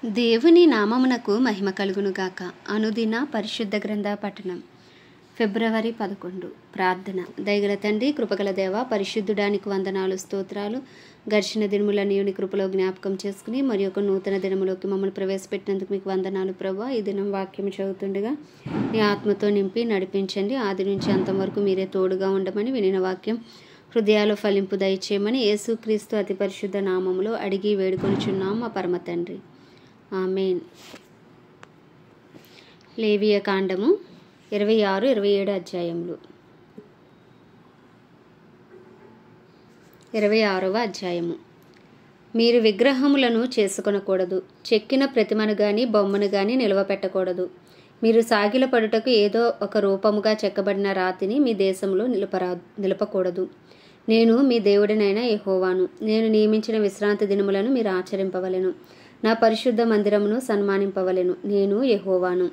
దేవుని నామమునకు మహిమ కలుగునుగాక. అనుదిన పరిశుద్ధ గ్రంథ పఠనం. ఫిబ్రవరి 11. ప్రార్థన. దయగల తండ్రి, కృపగల దేవ, పరిశుద్ధుడానికి వందనాలు, స్తోత్రాలు. గడిచిన దినములన్నీ కృపలో జ్ఞాపకం చేసుకుని మరి ఒక నూతన దినములోకి మమ్మల్ని ప్రవేశపెట్టినందుకు మీకు వందనాలు ప్రభువా. ఈ దినం వాక్యం చదువుతుండగా నీ ఆత్మతో నింపి నడిపించండి. ఆది నుంచి అంతం వరకు మీరే తోడుగా ఉండమని, వినిన వాక్యం హృదయాలు ఫలింపు దయచేయమని యేసుక్రీస్తు అతి పరిశుద్ధ నామములో అడిగి వేడుకొనుచున్నాం మా పరమ తండ్రి. ఆమేన్. లేవియ కాండము 26-27 అధ్యాయములు. 26వ అధ్యాయము. మీరు విగ్రహములను చేసుకొనకూడదు, చెక్కిన ప్రతిమను గాని బొమ్మను గాని నిలవపెట్టకూడదు. మీరు సాగిల పడుటకు ఏదో ఒక రూపముగా చెక్కబడిన రాతిని మీ దేశంలో నిలపకూడదు. నేను మీ దేవుడినైన యెహోవాను. నేను నియమించిన విశ్రాంతి దినములను మీరు ఆచరింపవలెను. నా పరిశుద్ధ మందిరమును సన్మానింపవలెను. నేను యెహోవాను.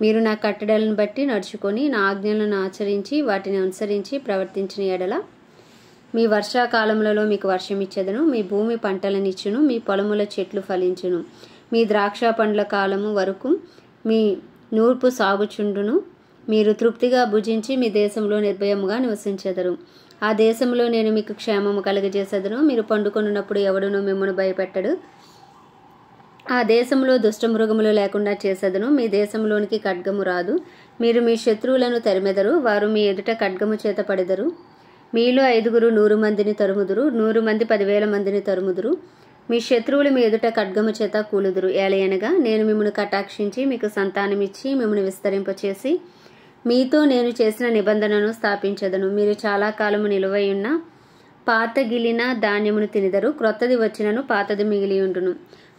మీరు నా కట్టడలను బట్టి నడుచుకొని నా ఆజ్ఞలను ఆచరించి వాటిని అనుసరించి ప్రవర్తించిన ఎడల మీ వర్షాకాలములలో మీకు వర్షమిచ్చెదను. మీ భూమి పంటలనిచ్చును, మీ పొలముల చెట్లు ఫలించును. మీ ద్రాక్ష పండ్ల కాలము వరకు మీ నూర్పు సాగుచుండును. మీరు తృప్తిగా భుజించి మీ దేశంలో నిర్భయముగా నివసించెదరు. ఆ దేశంలో నేను మీకు క్షేమము కలుగజేసెదను. మీరు పండుకొనున్నప్పుడు ఎవడునూ మిమ్మల్ని భయపెట్టడు. ఆ దేశంలో దుష్టమృగములు లేకుండా చేసెదను. మీ దేశంలోనికి ఖడ్గము రాదు. మీరు మీ శత్రువులను తరిమెదరు. వారు మీ ఎదుట ఖడ్గము చేత పడెదరు. మీలో 5 100 మందిని తరుముదురు, 100 మంది 10,000 మందిని తరుముదురు. మీ శత్రువులు మీ ఎదుట ఖడ్గము చేత కూలుదురు. ఏలయనగా నేను మిమ్మల్ని కటాక్షించి మీకు సంతానమిచ్చి మిమ్మల్ని విస్తరింపచేసి మీతో నేను చేసిన నిబంధనను స్థాపించెదను. మీరు చాలా కాలము నిలువయున్న పాత గిలిన ధాన్యమును తినిదరు. క్రొత్తది వచ్చినను పాతది మిగిలియుండును.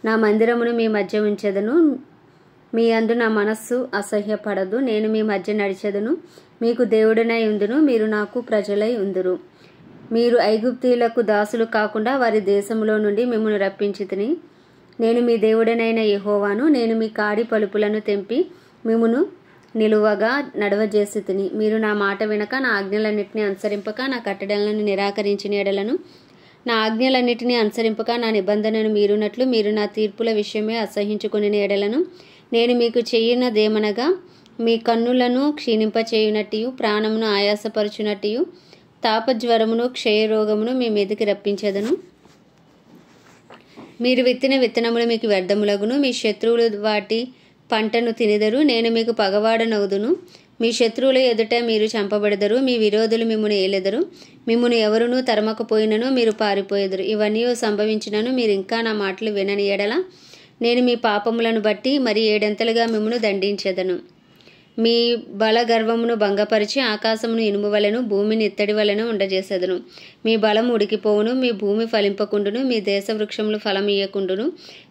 నా మందిరమును మీ మధ్య ఉంచెదను. మీ అందు నా మనస్సు అసహ్యపడదు. నేను మీ మధ్య నడిచెదను. మీకు దేవుడనై ఉందును. మీరు నాకు ప్రజలై ఉందురు. మీరు ఐగుప్తీయులకు దాసులు కాకుండా వారి దేశంలో నుండి మిమ్మల్ని రప్పించితిని. నేను మీ దేవుడనైన యెహోవాను. నేను మీ కాడి పలుపులను తెంపి మిమ్మును నిలువగా నడవజేసితిని. మీరు నా మాట వినక నా ఆజ్ఞలన్నిటిని అనుసరింపక నా కట్టడలను నిరాకరించిన ఎడలను నా ఆజ్ఞలన్నిటినీ అనుసరింపక నా నిబంధనను మీరునట్లు మీరు నా తీర్పుల విషయమే అసహించుకుని ఎడలను నేను మీకు చేయునదేమనగా మీ కన్నులను క్షీణింపచేయునట్టు, ప్రాణమును ఆయాసపరచునట్టు, తాపజ్వరమును క్షయరోగమును మీ మీదకి రప్పించెదను. మీరు విత్తిన విత్తనములు మీకు వ్యర్థములగును. మీ శత్రువులు వాటి పంటను తినిదరు. నేను మీకు పగవాడనవుదును. మీ శత్రువుల ఎదుట మీరు చంపబడెదరు. మీ విరోధులు మిమ్మును ఏలెదరు. మిమ్మును ఎవరునూ తరమకపోయినను మీరు పారిపోయెదరు. ఇవన్నీ సంభవించినను మీరు ఇంకా నా మాటలు వినని ఎడల నేను మీ పాపములను బట్టి మరి 7 మిమ్మును దండించెదను. మీ బల గర్వమును భంగపరిచి ఆకాశమును ఇనుము వలెను భూమిని ఇత్తడి వలెను ఉండజేసెదను. మీ బలం ఉడికిపోవును. మీ భూమి ఫలింపకుండును. మీ దేశ వృక్షములు ఫలం ఇయ్యకుండును.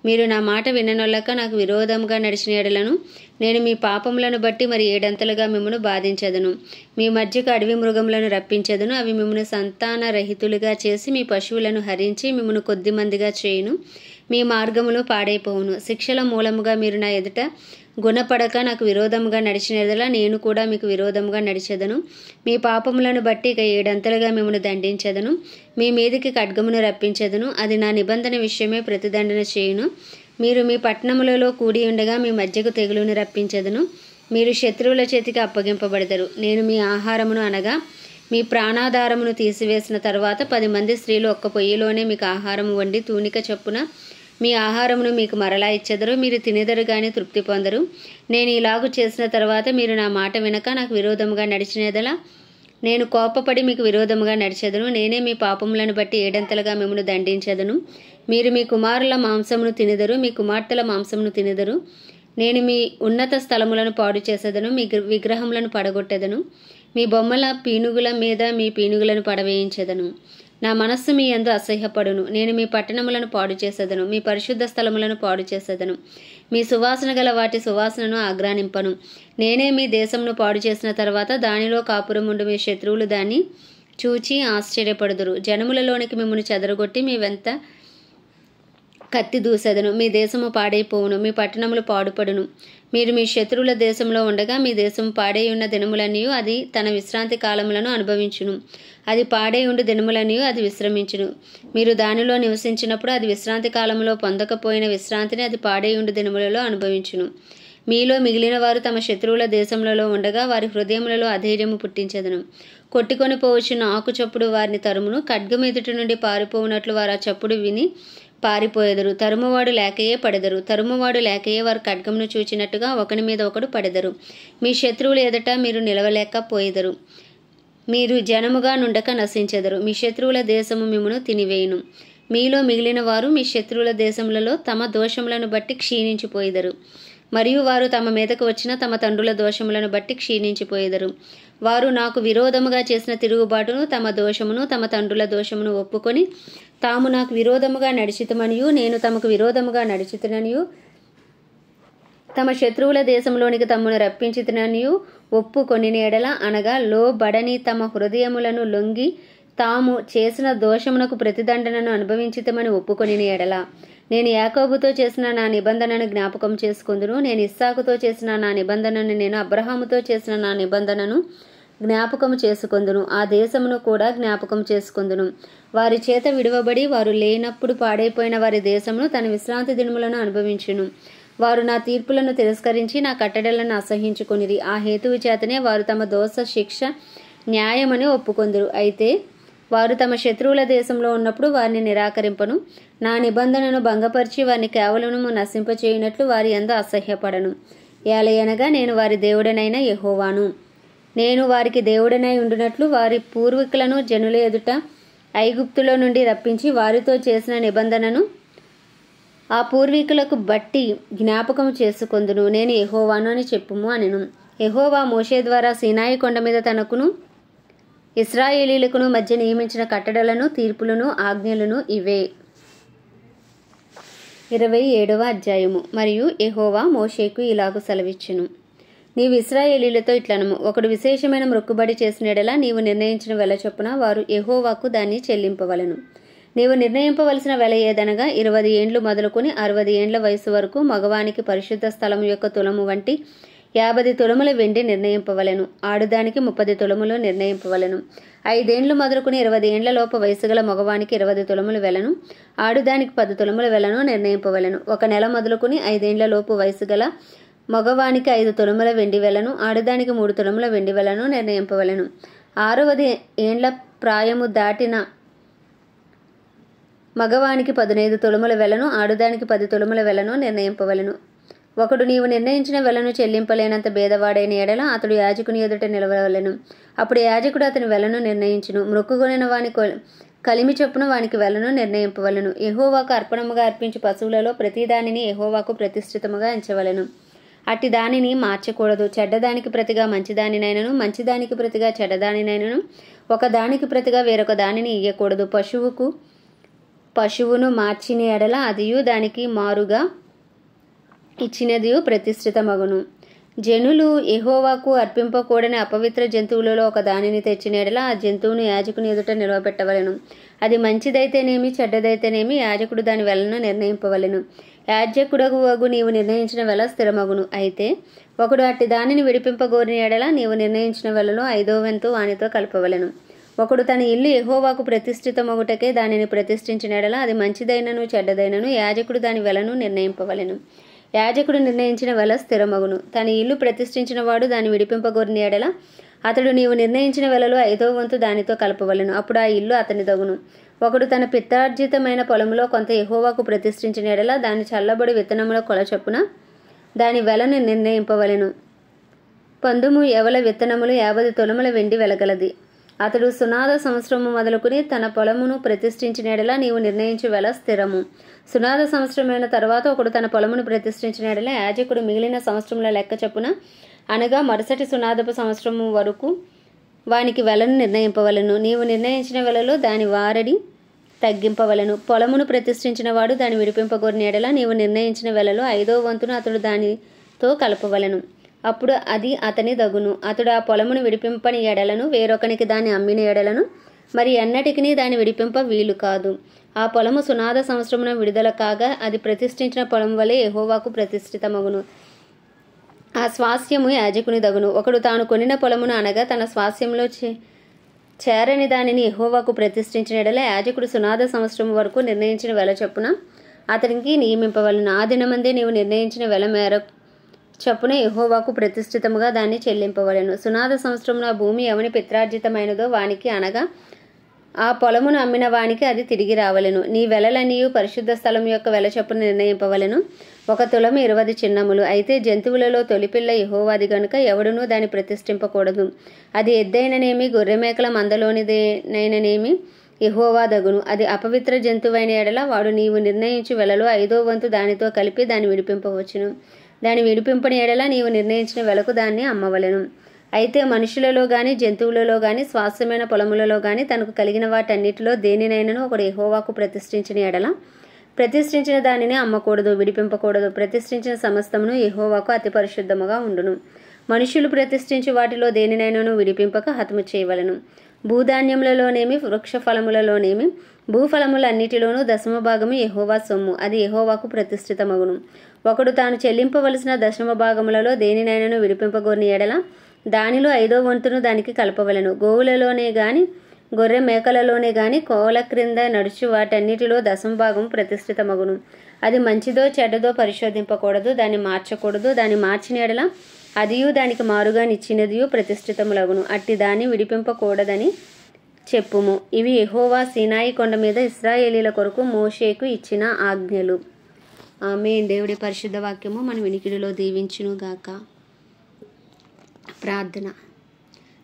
మీరు నా మాట విననొల్లక నాకు విరోధముగా నడిచిన ఎడలను నేను మీ పాపములను బట్టి మరి 7 మిమ్మును బాధించెదను. మీ మధ్యకు అడవి మృగములను రప్పించెదను. అవి మిమ్మును సంతాన రహితులుగా చేసి మీ పశువులను హరించి మిమ్మును కొద్ది మందిగా చేయును. మీ మార్గములు పాడైపోవును. శిక్షల మూలముగా మీరు నా ఎదుట గుణపడక నాకు విరోధముగా నడిచిన ఎడల నేను కూడా మీకు విరోధముగా నడిచెదను. మీ పాపములను బట్టి ఇక 7 మిమ్మల్ని దండించెదను. మీ మీదికి ఖడ్గమును రప్పించెదను. అది నా నిబంధన విషయమే ప్రతిదండన చేయును. మీరు మీ పట్టణములలో కూడి ఉండగా మీ మధ్యకు తెగులుని రప్పించెదను. మీరు శత్రువుల చేతికి అప్పగింపబడెదరు. నేను మీ ఆహారమును అనగా మీ ప్రాణాధారమును తీసివేసిన తర్వాత 10 మంది స్త్రీలు ఒక్క పొయ్యిలోనే మీకు ఆహారము వండి తూనిక చొప్పున మీ ఆహారమును మీకు మరలా ఇచ్చెదరు. మీరు తినెదరు గాని తృప్తి పొందరు. నేను ఇలాగు చేసిన తర్వాత మీరు నా మాట వినక నాకు విరోధముగా నడిచినదలా నేను కోపపడి మీకు విరోధముగా నడిచెదను. నేనే మీ పాపములను బట్టి 7 మిమ్మును దండించెదను. మీరు మీ కుమారుల మాంసమును తినెదరు, మీ కుమార్తెల మాంసమును తినెదరు. నేను మీ ఉన్నత స్థలములను పాడు చేసేదను. మీ విగ్రహములను పడగొట్టెదను. మీ బొమ్మల పీనుగుల మీద మీ పీనుగులను పడవేయించెదను. నా మనస్సు మీ యందు అసహ్యపడును. నేను మీ పట్టణములను పాడు చేసేదను. మీ పరిశుద్ధ స్థలములను పాడు చేసేదను. మీ సువాసన గల వాటి సువాసనను ఆగ్రానింపను. నేనే మీ దేశమును పాడు చేసిన తర్వాత దానిలో కాపురముండు మీ శత్రువులు దాన్ని చూచి ఆశ్చర్యపడుదురు. జనములలోనికి మిమ్మల్ని చెదరగొట్టి మీ వెంట కత్తి దూసెదను, మీ దేశము పాడైపోవును, మీ పట్టణములు పాడుపడును. మీరు మీ శత్రువుల దేశంలో ఉండగా మీ దేశం పాడై ఉన్న దినములన్నీ అది తన విశ్రాంతి కాలములను అనుభవించును. అది పాడై ఉండు దినములన్నీ అది విశ్రమించును. మీరు దానిలో నివసించినప్పుడు అది విశ్రాంతి కాలంలో పొందకపోయిన విశ్రాంతిని అది పాడై ఉండు దినములలో అనుభవించును. మీలో మిగిలిన వారు తమ శత్రువుల దేశములలో ఉండగా వారి హృదయములలో అధైర్యము పుట్టించెదను. కొట్టుకొని పోవచ్చున్న ఆకు చప్పుడు వారిని తరుమును, ఖడ్గం ఎదుటి నుండి పారిపోవునట్లు వారు ఆ చప్పుడు విని పారిపోయెదరు. తరుమువాడు లేకయే పడెదరు. తరుమువాడు లేకయే వారు ఖడ్గమును చూచినట్టుగా ఒకని మీద ఒకడు పడెదరు. మీ శత్రువులు ఎదుట మీరు నిలవలేకపోయెదరు. మీరు జనముగా నుండక నశించెదరు. మీ శత్రువుల దేశము మిమ్మును తినివేయును. మీలో మిగిలిన వారు మీ శత్రువుల దేశములలో తమ దోషములను బట్టి క్షీణించిపోయెదరు. మరియు వారు తమ మీదకు వచ్చిన తమ తండ్రుల దోషములను బట్టి క్షీణించిపోయెదరు. వారు నాకు విరోధముగా చేసిన తిరుగుబాటును, తమ దోషమును, తమ తండ్రుల దోషమును ఒప్పుకొని తాము నాకు విరోధముగా నడిచితమనియు నేను తమకు విరోధముగా నడిచితననియు తమ శత్రువుల దేశంలోనికి తమ్మును రప్పించితననియు ఒప్పుకొని ఎడల, అనగా లోబడని తమ హృదయములను లొంగి తాము చేసిన దోషమునకు ప్రతిదండనను అనుభవించితమని ఒప్పుకొని ఎడల, నేను యాకోబుతో చేసిన నా నిబంధనను జ్ఞాపకం చేసుకొందును. నేను ఇస్సాకుతో చేసిన నా నిబంధనను, నేను అబ్రహాముతో చేసిన నా నిబంధనను జ్ఞాపకం చేసుకొందును. ఆ దేశమును కూడా జ్ఞాపకం చేసుకొందును. వారి చేత విడువబడి వారు లేనప్పుడు పాడైపోయిన వారి దేశమును తన విశ్రాంతి దినములను అనుభవించును. వారు నా తీర్పులను తిరస్కరించి నా కట్టడలను అసహించుకొనిరి. ఆ హేతువు చేతనే వారు తమ దోష శిక్ష న్యాయమని ఒప్పుకొందురు. అయితే వారు తమ శత్రువుల దేశంలో ఉన్నప్పుడు వారిని నిరాకరింపను. నా నిబంధనను భంగపరిచి వారిని కేవలము నశింపచేయునట్లు వారి యందు అసహ్యపడను. ఏలయనగా నేను వారి దేవుడనైన యెహోవాను. నేను వారికి దేవుడనై ఉండునట్లు వారి పూర్వీకులను జనుల ఎదుట ఐగుప్తులో నుండి రప్పించి వారితో చేసిన నిబంధనను ఆ పూర్వీకులకు బట్టి జ్ఞాపకం చేసుకొందును. నేను యెహోవాను అని చెప్పుము అనెను. యెహోవా మోషే ద్వారా సీనాయి కొండ మీద తనకును ఇశ్రాయేలీయులకును మధ్య నియమించిన కట్టడలను, తీర్పులను, ఆజ్ఞలను ఇవే. 27వ అధ్యాయము. మరియు యెహోవా మోషేకు ఇలాగు సెలవిచ్చెను. నీవు ఇశ్రాయేలీయులతో ఇట్లనము, ఒకడు విశేషమైన మొక్కుబడి చేసిన యెడల నీవు నిర్ణయించిన వెల చొప్పున వారు యెహోవాకు దాన్ని చెల్లింపవలను. నీవు నిర్ణయింపవలసిన వెల ఏదనగా 20 ఏండ్లు మొదలుకొని 60 ఏండ్ల వయసు వరకు మగవానికి పరిశుద్ధ స్థలము యొక్క తులము వంటి 50 తులముల వెండి నిర్ణయింపవలెను. ఆడుదానికి 30 తులములు నిర్ణయింపవలెను. 5 ఏండ్లు మొదలుకుని 20 ఏండ్ల లోపు వయసుగల మగవానికి 20 తులముల వెలను, ఆడుదానికి 10 తులముల వెలను నిర్ణయింపవలెను. 1 నెల మొదలుకుని 5 ఏండ్ల లోపు వయసుగల మగవానికి 5 తులముల వెండి వెలను, ఆడుదానికి 3 తులముల వెండి వెలను నిర్ణయింపవలెను. 6 ఏండ్ల ప్రాయము దాటిన మగవానికి 15 తులముల వెలను, ఆడుదానికి 10 తులముల వెలను నిర్ణయింపవలెను. ఒకడు నీవు నిర్ణయించిన వెలను చెల్లింపలేనంత భేదవాడైన ఎడల అతడు యాజకుని ఎదుట నిలవవలెను. అప్పుడు యాజకుడు అతని వెలను నిర్ణయించును. మొక్కుకొనిన వాని కలిమి చొప్పున వానికి వెలను నిర్ణయింపవలెను. యెహోవాకు అర్పణముగా అర్పించు పశువులలో ప్రతిదానిని యెహోవాకు ప్రతిష్ఠితముగా ఎంచవలెను. అట్టి దానిని మార్చకూడదు. చెడ్డదానికి ప్రతిగా మంచిదానినైనను, మంచిదానికి ప్రతిగా చెడ్డదానినైనను, ఒక దానికి ప్రతిగా వేరొక దానిని ఇయ్యకూడదు. పశువును మార్చిన ఎడల అదియు దానికి మారుగా ఇచ్చినదియు ప్రతిష్ఠితమగును. జనులు యెహోవాకు అర్పింపకూడని అపవిత్ర జంతువులలో ఒక దానిని తెచ్చిన ఎడల ఆ జంతువును యాజకుని ఎదుట నిలవబెట్టవలెను. అది మంచిదైతేనేమి చెడ్డదైతేనేమి యాజకుడు దాని వెలను నిర్ణయింపవలెను. యాజకుడగు నీవు నిర్ణయించిన వెల స్థిరమగును. అయితే ఒకడు అట్టి దానిని విడిపింపగోరిన ఎడల నీవు నిర్ణయించిన వెలలో 5వ వంతు వానితో కలపవలెను. ఒకడు తన ఇల్లు యెహోవాకు ప్రతిష్ఠితమగుటకే దానిని ప్రతిష్ఠించిన ఎడల అది మంచిదైనను చెడ్డదైనను యాజకుడు దాని వెలను నిర్ణయింపవలెను. యాజకుడు నిర్ణయించిన వెల స్థిరమగును. తన ఇల్లు ప్రతిష్ఠించిన వాడు దాన్ని విడిపింపగోరిన ఎడల అతడు నీవు నిర్ణయించిన వెలలో 5వ వంతు దానితో కలపవలెను. అప్పుడు ఆ ఇల్లు అతని దగును. ఒకడు తన పిత్తార్జితమైన పొలములో కొంత యెహోవాకు ప్రతిష్ఠించిన ఎడల దాని చల్లబడి విత్తనముల కొల చొప్పున దాని వెలను నిర్ణయింపవలెను. 19 యవల విత్తనములు 50 తులముల వెండి వెలగలది. అతడు సునాద సంవత్సరము మొదలుకుని తన పొలమును ప్రతిష్ఠించిన ఎడల నీవు నిర్ణయించు వెల స్థిరము. సునాద సంవత్సరమైన తర్వాత ఒకడు తన పొలమును ప్రతిష్ఠించిన ఎడల యాజకుడు మిగిలిన సంవత్సరముల లెక్క చొప్పున, అనగా మరుసటి సునాదపు సంవత్సరము వరకు వానికి వెలను నిర్ణయింపవలను. నీవు నిర్ణయించిన వెలలో దాని వారడి తగ్గింపవలను. పొలమును ప్రతిష్ఠించిన వాడు దాన్ని విడిపింపగోరిన ఎడల నీవు నిర్ణయించిన వెలలో 5వ వంతును అతడు దానితో కలపవలను. అప్పుడు అది అతని దగును. అతడు ఆ పొలమును విడిపింపని ఎడలను వేరొకనికి దాన్ని అమ్మిన ఎడలను మరి ఎన్నటికి దాన్ని విడిపింప వీలు కాదు. ఆ పొలము సునాద సంవత్సరమున విడుదల కాగా అది ప్రతిష్ఠించిన పొలం వలె యెహోవాకు ప్రతిష్ఠితమగును. ఆ స్వాస్థ్యము యాజకుని దగును. ఒకడు తాను కొనిన పొలమును అనగా తన స్వాస్థ్యంలో చేరని దానిని యెహోవాకు ప్రతిష్ఠించిన ఎడల యాజకుడు సునాద సంవత్సరం వరకు నిర్ణయించిన వెల చొప్పున అతనికి నియమింపవలను. ఆ దినమందే నీవు నిర్ణయించిన వెల మేర చొప్పున యెహోవాకు ప్రతిష్ఠితముగా దాన్ని చెల్లింపవలెను. సునాద సంవత్సరమున ఆ భూమి ఎవని పిత్రార్జితమైనదో వానికి అనగా ఆ పొలమును అమ్మిన వానికి అది తిరిగి రావలెను. నీ వెలలనియు పరిశుద్ధ స్థలం యొక్క వెల చొప్పున నిర్ణయింపవలెను. 1 తులము 20 చిన్నములు. అయితే జంతువులలో తొలిపిల్ల యెహోవాది గనుక ఎవడునూ దాన్ని ప్రతిష్ఠింపకూడదు. అది ఎద్దైననేమి గొర్రెమేకల మందలోనిదేనైననేమి యెహోవాదగును. అది అపవిత్ర జంతువైన ఎడల వాడు నీవు నిర్ణయించు వెలలో 5వ వంతు దానితో కలిపి దాన్ని విడిపింపవచ్చును. దాన్ని విడిపింపని ఎడల నీవు నిర్ణయించిన వెలకు దాన్ని అమ్మవలెను. అయితే మనుషులలో గాని జంతువులలో గాని స్వాస్థ్యమైన పొలములలో గాని తనకు కలిగిన వాటన్నిటిలో దేనినైనను ఒకడు యెహోవాకు ప్రతిష్ఠించిన ఎడల ప్రతిష్ఠించిన దానిని అమ్మకూడదు, విడిపింపకూడదు. ప్రతిష్ఠించిన సమస్తమును యెహోవాకు అతి పరిశుద్ధముగా ఉండును. మనుషులు ప్రతిష్ఠించి వాటిలో దేనినైనను విడిపింపక హతము చేయవలెను. భూధాన్యములలోనేమి వృక్ష ఫలములలోనేమి భూఫలములన్నిటిలోనూ 10వ భాగము యెహోవా సొమ్ము, అది యెహోవాకు ప్రతిష్ఠితమగును. ఒకడు తాను చెల్లింపవలసిన 10వ భాగములలో దేనినైనను విడిపింపగోరిన ఎడల దానిలో 5వ వంతును దానికి కలపవలెను. గోవులలోనే గాని గొర్రె మేకలలోనే గాని కోల క్రింద నడుచు వాటన్నిటిలో 10వ భాగము ప్రతిష్ఠితమగును. అది మంచిదో చెడ్డదో పరిశోధింపకూడదు, దాన్ని మార్చకూడదు. దాన్ని మార్చిన ఎడల అదియు దానికి మారుగా నిచ్చినదియు ప్రతిష్ఠితములగును. అట్టి దాన్ని విడిపింపకూడదని చెప్పుము. ఇవి యెహోవా సీనాయి కొండ మీద ఇశ్రాయేలీల కొరకు మోషేకు ఇచ్చిన ఆజ్ఞలు. ఆమేన్. దేవుడి పరిశుద్ధ వాక్యము మన వినికిడిలో దీవించునుగాక. ప్రార్థన.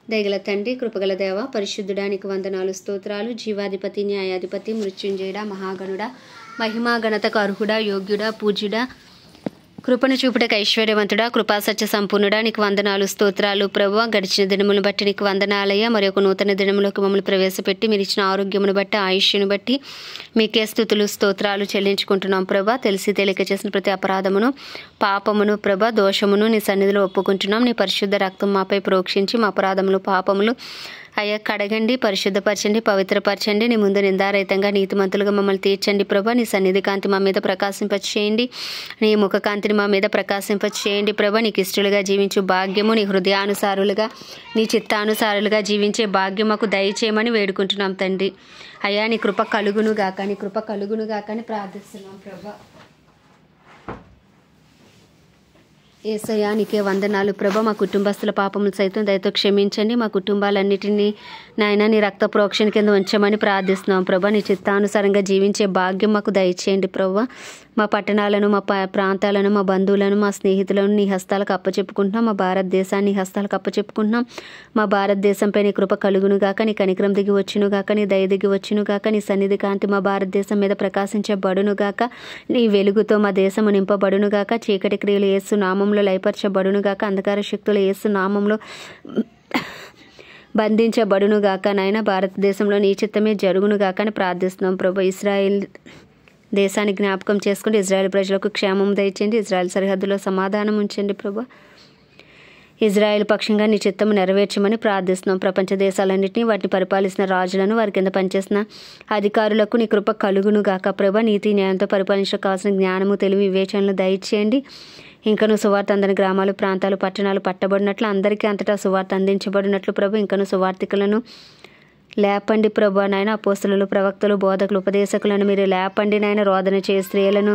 దయగల తండ్రి, కృపగల దేవ, పరిశుద్ధుడానికి వందనాలు, స్తోత్రాలు. జీవాధిపతి, న్యాయాధిపతి, మృత్యుంజయుడా, మహాగణుడా, మహిమా ఘనతకు అర్హుడా, యోగ్యుడా, పూజ్యుడా, కృపను చూపుటకు ఐశ్వర్యవంతుడా, కృపాసత్య సంపూర్ణుడా, నీకు వందనాలు, స్తోత్రాలు. ప్రభువా, గడిచిన దినములను బట్టి నీకు వందనాలయ్యా. మరి ఒక నూతన దినములోకి మమ్మల్ని ప్రవేశపెట్టి మీరు ఇచ్చిన ఆరోగ్యమును బట్టి, ఆయుష్ను బట్టి మీకే స్తుతులు, స్తోత్రాలు చెల్లించుకుంటున్నాం. ప్రభా, తెలిసి తెలియక చేసిన ప్రతి అపరాధమును, పాపమును, ప్రభా, దోషమును నీ సన్నిధిలో ఒప్పుకుంటున్నాం. నీ పరిశుద్ధ రక్తం మాపై ప్రోక్షించి మా అపరాధములు, పాపములు అయ్యా కడగండి, పరిశుద్ధపరచండి, పవిత్రపరచండి. నీ ముందు నిందారహితంగా నీతిమంతులుగా మమ్మల్ని తీర్చండి. ప్రభా, నీ సన్నిధి కాంతి మా మీద ప్రకాశింపచేయండి. నీ ముఖ కాంతిని మా మీద ప్రకాశింపచేయండి. ప్రభా, నీకు ఇష్టలుగా జీవించు భాగ్యము, నీ హృదయానుసారులుగా, నీ చిత్తానుసారులుగా జీవించే భాగ్యం మాకు దయచేయమని వేడుకుంటున్నాం తండ్రి. అయ్యా, నీ కృప కలుగును గాక, నీ కృప కలుగును గాక అని ప్రార్థిస్తున్నాం. ప్రభా, యేసయ్యా, నీకే వందనాలు. ప్రభా, మా కుటుంబస్తుల పాపములు సైతం దయతో క్షమించండి. మా కుటుంబాలన్నిటినీ నాయన నీ రక్త ప్రోక్షణ కింద ఉంచమని ప్రార్థిస్తున్నాం. ప్రభా, నీ చిత్తానుసారంగా జీవించే భాగ్యం మాకు దయచేయండి. ప్రభా, మా పట్టణాలను, మా ప్రాంతాలను, మా బంధువులను, మా స్నేహితులను నీ హస్తాలకు అప్పచెప్పుకుంటున్నాం. మా భారతదేశాన్ని నీ హస్తాలకు అప్పచెప్పుకుంటున్నాం. మా భారతదేశంపై నీ కృప కలుగును గాక, నీ కనికరం దిగి వచ్చును గాక, నీ దయ దిగి వచ్చును గాక. నీ సన్నిధి కాంతి మా భారతదేశం మీద ప్రకాశించబడును గాక. నీ వెలుగుతో మా దేశము నింపబడును గాక. చీకటి క్రియలు యేసు నామంలో లయపరచబడును గాక. అంధకార శక్తులు యేసు నామంలో బంధించబడును గాక. నాయన, భారతదేశంలో నీ చిత్తమే జరుగును గాక అని ప్రార్థిస్తున్నాం. ప్రభు, ఇశ్రాయేల్ దేశాన్ని జ్ఞాపకం చేసుకుంటే ఇజ్రాయెల్ ప్రజలకు క్షేమం దయచేయండి. ఇజ్రాయెల్ సరిహద్దులో సమాధానం ఉంచండి. ప్రభు, ఇజ్రాయెల్ పక్షంగా నీ చిత్తము నెరవేర్చమని ప్రార్థిస్తున్నాం. ప్రపంచ దేశాలన్నింటినీ, వాటిని పరిపాలిస్తున్న రాజులను, వారి కింద పనిచేసిన అధికారులకు నీ కృప కలుగును గాక. ప్రభు, నీతి న్యాయంతో పరిపాలించడానికి కావాల్సిన జ్ఞానము, తెలివి, వివేచనలు దయచేయండి. ఇంకను సువార్త అందని గ్రామాలు, ప్రాంతాలు, పట్టణాలు పట్టబడినట్లు, అందరికీ అంతటా సువార్త అందించబడినట్లు ప్రభు, ఇంకను సువార్థికులను లేపండి. ప్రభు, నాయన, అపోస్తలులు, ప్రవక్తలు, బోధకులు, ఉపదేశకులను మీరు లేపండి. నాయన, రోదన చేయ స్త్రీలను,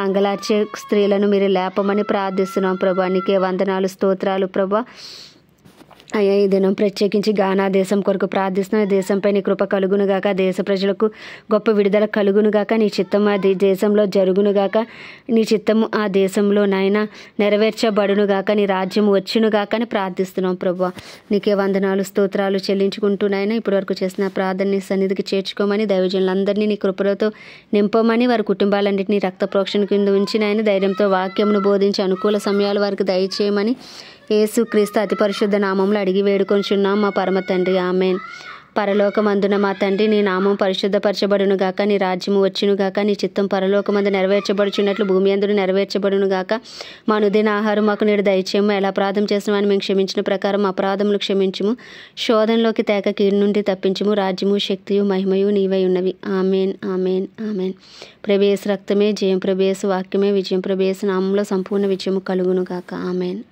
అంగలార్చే స్త్రీలను మీరు లేపమని ప్రార్థిస్తున్నాం. ప్రభు, నీకే వందనాలు, స్తోత్రాలు. ప్రభు, అయ్యా, ఈ దినం ప్రత్యేకించి గానా దేశం కొరకు ప్రార్థిస్తున్న దేశంపై నీ కృప కలుగునుగాక. దేశ ప్రజలకు గొప్ప విడుదల కలుగునుగాక. నీ చిత్తము ఆ దేశంలో జరుగునుగాక. నీ చిత్తము ఆ దేశంలో నాయన నెరవేర్చబడునుగాక. నీ రాజ్యం వచ్చునుగాక అని ప్రార్థిస్తున్నాం. ప్రభు, నీకే వందనాలు, స్తోత్రాలు చెల్లించుకుంటూ నాయన ఇప్పటి వరకు చేసిన ప్రార్థనని సన్నిధికి చేర్చుకోమని, దైవజనులందరినీ నీ కృపలతో నింపమని, వారి కుటుంబాలన్నింటినీ రక్త ప్రోక్షణ కింద ఉంచి నాయన ధైర్యంతో వాక్యమును బోధించి అనుకూల సమయాలు వారికి దయచేయమని యేసు క్రీస్తు అతి పరిశుద్ధ నామంలో అడిగి వేడుకొంచున్నాం మా పరమ తండ్రి. ఆమెన్. పరలోకమందున మా తండ్రి, నీ నామం పరిశుద్ధపరచబడును గాక, నీ రాజ్యము వచ్చును గాక, నీ చిత్తం పరలోకమందు నెరవేర్చబడుచున్నట్లు భూమి యందును నెరవేర్చబడును గాక. మా అనుదిన ఆహారం మాకు నేడు దయచేయము. ఎలా అపరాధం చేసిన వారిని మేము క్షమించిన ప్రకారం అపరాధములు క్షమించుము. శోధనలోకి తేక కీడు నుండి తప్పించుము. రాజ్యము, శక్తియు, మహిమయు నీవై ఉన్నవి. Amen, amen, amen. ప్రభు యేసు రక్తమే జయం, ప్రభు యేసు వాక్యమే విజయం, ప్రభు యేసు నామంలో సంపూర్ణ విజయము కలుగును గాక. ఆమెన్.